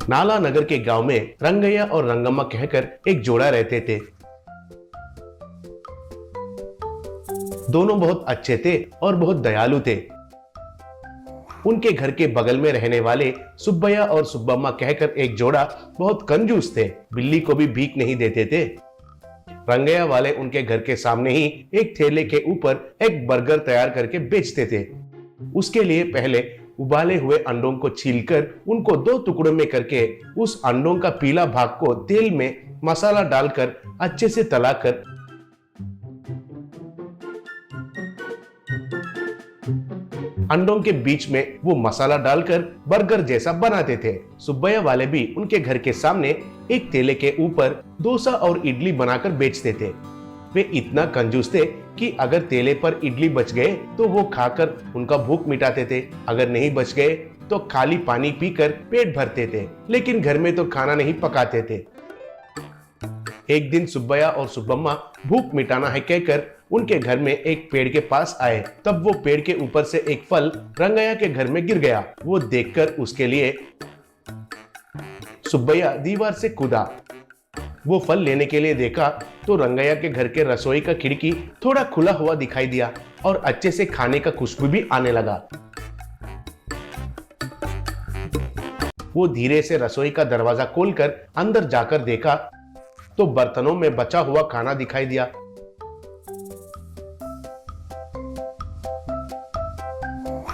नाला नगर के गांव में रंगैया और रंगम्मा कहकर एक जोड़ा रहते थे। दोनों बहुत अच्छे थे और बहुत दयालु थे। उनके घर के बगल में रहने वाले सुब्बैया और सुब्बम्मा कहकर एक जोड़ा बहुत कंजूस थे, बिल्ली को भी भीख नहीं देते थे। रंगैया वाले उनके घर के सामने ही एक ठेले के ऊपर एक बर्गर तैयार करके बेचते थे। उसके लिए पहले उबाले हुए अंडों को छीलकर उनको दो टुकड़ों में करके उस अंडों का पीला भाग को तेल में मसाला डालकर अच्छे से तलाकर अंडों के बीच में वो मसाला डालकर बर्गर जैसा बनाते थे। सुब्बैया वाले भी उनके घर के सामने एक ठेले के ऊपर डोसा और इडली बनाकर बेचते थे। वे इतना कंजूस थे कि अगर ठेले पर इडली बच गए तो वो खाकर उनका भूख मिटाते थे, अगर नहीं बच गए तो खाली पानी पीकर पेट भरते थे, लेकिन घर में तो खाना नहीं पकाते थे। एक दिन सुब्बैया और सुब्बम्मा भूख मिटाना है कहकर उनके घर में एक पेड़ के पास आए। तब वो पेड़ के ऊपर से एक फल रंगैया के घर में गिर गया। वो देखकर उसके लिए सुब्बैया दीवार से कूदा। वो फल लेने के लिए देखा तो रंगैया के घर के रसोई का खिड़की थोड़ा खुला हुआ दिखाई दिया और अच्छे से खाने का खुशबू भी आने लगा। वो धीरे से रसोई का दरवाजा खोलकर अंदर जाकर देखा तो बर्तनों में बचा हुआ खाना दिखाई दिया।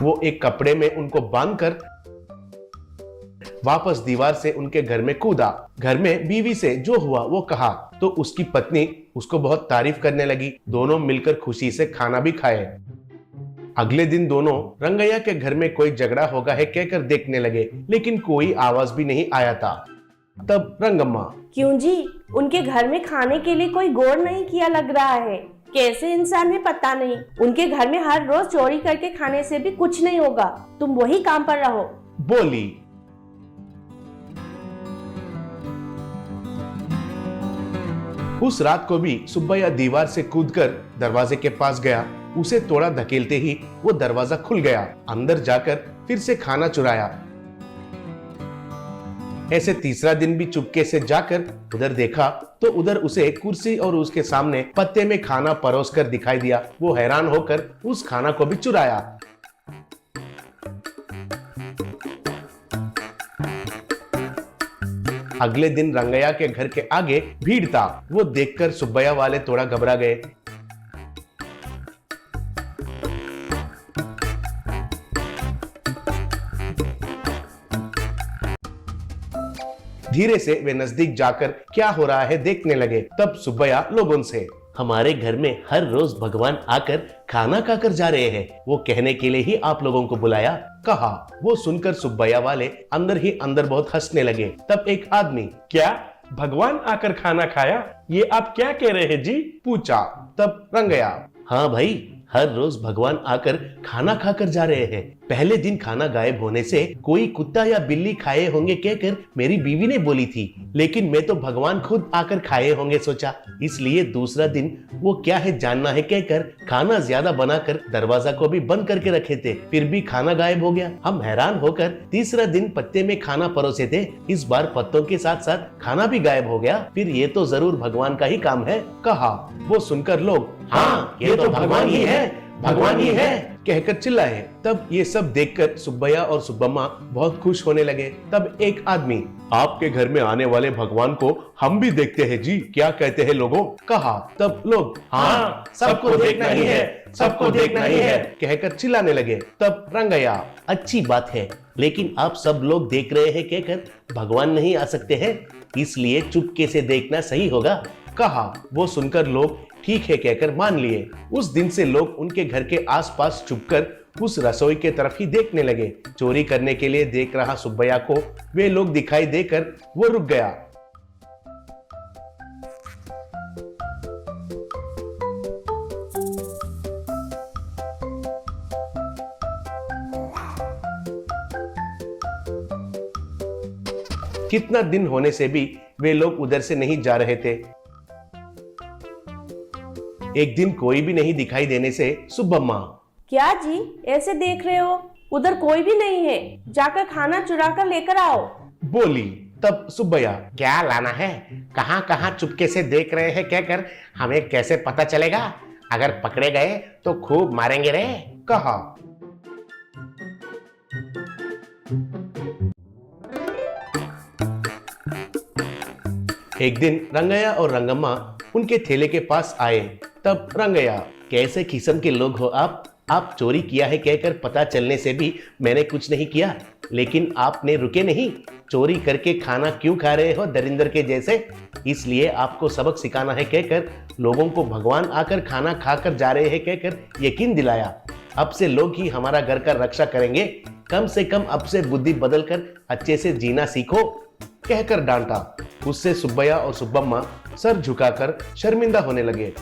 वो एक कपड़े में उनको बांधकर वापस दीवार से उनके घर में कूदा। घर में बीवी से जो हुआ वो कहा तो उसकी पत्नी उसको बहुत तारीफ करने लगी। दोनों मिलकर खुशी से खाना भी खाए। अगले दिन दोनों रंगैया के घर में कोई झगड़ा होगा है कहकर देखने लगे, लेकिन कोई आवाज भी नहीं आया था। तब रंगम्मा, क्यों जी, उनके घर में खाने के लिए कोई गौर नहीं किया लग रहा है। कैसे इंसान है पता नहीं। उनके घर में हर रोज चोरी करके खाने से भी कुछ नहीं होगा। तुम वही काम पर रहो, बोली। उस रात को भी सुब्बैया दीवार से कूदकर दरवाजे के पास गया। उसे थोड़ा धकेलते ही वो दरवाजा खुल गया। अंदर जाकर फिर से खाना चुराया। ऐसे तीसरा दिन भी चुपके से जाकर उधर देखा तो उधर उसे कुर्सी और उसके सामने पत्ते में खाना परोसकर दिखाई दिया। वो हैरान होकर उस खाना को भी चुराया। अगले दिन रंगैया के घर के आगे भीड़ था। वो देखकर सुब्बैया वाले थोड़ा घबरा गए। धीरे से वे नजदीक जाकर क्या हो रहा है देखने लगे। तब सुब्बैया लोगों से, हमारे घर में हर रोज भगवान आकर खाना खाकर जा रहे हैं, वो कहने के लिए ही आप लोगों को बुलाया, कहा। वो सुनकर सुब्बैया वाले अंदर ही अंदर बहुत हंसने लगे। तब एक आदमी, क्या भगवान आकर खाना खाया, ये आप क्या कह रहे हैं जी, पूछा। तब रंगैया, हाँ भाई, हर रोज भगवान आकर खाना खाकर जा रहे हैं। पहले दिन खाना गायब होने से कोई कुत्ता या बिल्ली खाए होंगे कहकर मेरी बीवी ने बोली थी, लेकिन मैं तो भगवान खुद आकर खाए होंगे सोचा, इसलिए दूसरा दिन वो क्या है जानना है कहकर खाना ज्यादा बनाकर दरवाजा को भी बंद करके रखे थे, फिर भी खाना गायब हो गया। हम हैरान होकर तीसरा दिन पत्ते में खाना परोसे थे, इस बार पत्तों के साथ साथ खाना भी गायब हो गया, फिर ये तो जरूर भगवान का ही काम है, कहा। वो सुनकर लोग, हाँ ये तो भगवान ही है, भगवान ही है कहकर चिल्लाए। तब ये सब देखकर सुब्बैया और सुब्बम्मा बहुत खुश होने लगे। तब एक आदमी, आपके घर में आने वाले भगवान को हम भी देखते हैं जी, क्या कहते हैं लोगों, कहा। तब लोग, हाँ सबको देखना ही है, सबको देखना ही है कहकर चिल्लाने लगे। तब रंगैया, अच्छी बात है, लेकिन आप सब लोग देख रहे हैं कहकर भगवान नहीं आ सकते हैं, इसलिए चुपके से देखना सही होगा, कहा। वो सुनकर लोग ठीक है कहकर मान लिए। उस दिन से लोग उनके घर के आसपास छुपकर उस रसोई के तरफ ही देखने लगे। चोरी करने के लिए देख रहा सुब्बैया को वे लोग दिखाई देकर वो रुक गया। कितना दिन होने से भी वे लोग उधर से नहीं जा रहे थे। एक दिन कोई भी नहीं दिखाई देने से सुब्बम्मा, क्या जी ऐसे देख रहे हो, उधर कोई भी नहीं है, जाकर खाना चुरा कर लेकर आओ। बोली। तब सुब्बैया, क्या लाना है, कहां कहां चुपके से देख रहे हैं कहकर हमें कैसे पता चलेगा, अगर पकड़े गए तो खूब मारेंगे रे, कहा। एक दिन रंगैया और रंगम्मा उनके ठेले के पास आए। तब रंगैया, कैसे किस्म के लोग हो आप चोरी किया है कहकर पता चलने से भी मैंने कुछ नहीं किया, लेकिन आपने रुके नहीं, चोरी करके खाना क्यों खा रहे हो दरिंदर के जैसे, इसलिए आपको सबक सिखाना है कहकर लोगों को भगवान आकर खाना खाकर जा रहे हैं कहकर यकीन दिलाया। अब से लोग ही हमारा घर का रक्षा करेंगे, कम से कम अब से बुद्धि बदलकर अच्छे से जीना सीखो, कहकर डांटा। उससे सुब्बैया और सुब्बम्मा सर झुकाकर शर्मिंदा होने लगे।